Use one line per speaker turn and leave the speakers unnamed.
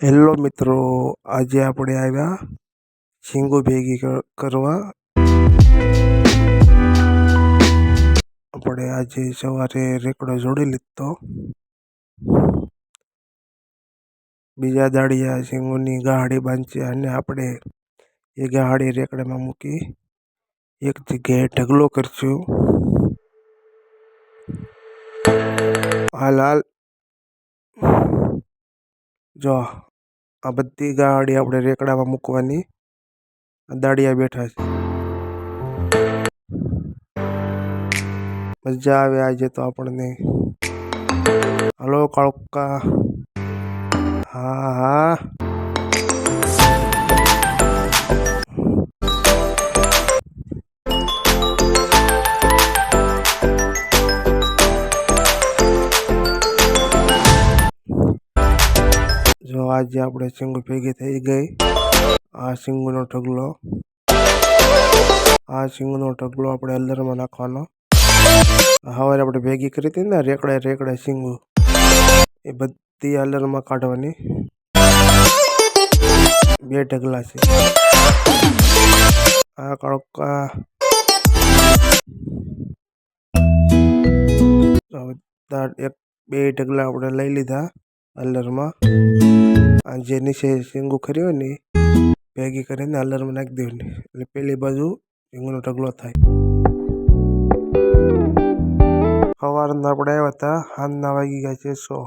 Hello મિત્રો, આજે આપણે આવ્યા શીંગો ભેગી કરવા. આપણે આજે સવારે રેકડો જોડી લીધો. બીજા દાડિયા શીંગોની ગાહાડી બાંધી અને આપણે એ ગાહાડી રેકડામાં મૂકી એક જગ્યાએ ઢગલો કરશું. હાલ જો આ બધી ગાહાડી આપણે રેકડામાં મૂકવાની. દાડિયા બેઠા છે. મજા આવે આજે તો આપણને. હલો કાળકા. હા જો આજે આપણે શીંગો ભેગી થઈ ગઈ. આ શીંગોનો ઢગલો આપણે હલ્દરમાં નાખવાનો. સવારે આપણે ભેગી કરી હતી ને રેકડે શીંગો, એ બધી હલ્દરમાં કાઢવાની. 2 ઢગલા છે. આ કાળકા એક 2 ઢગલા આપણે લઈ લીધા હલ્દરમાં. જે નીચે શીંગું ખરી હોય ને ભેગી કરીને હલ્દરમાં નાખી દેવાની, એટલે પેલી બાજુ શીંગોનો ઢગલો થાય. સવારના આપણે આવ્યા હતા, સાંજના વાગી ગયા છે 6.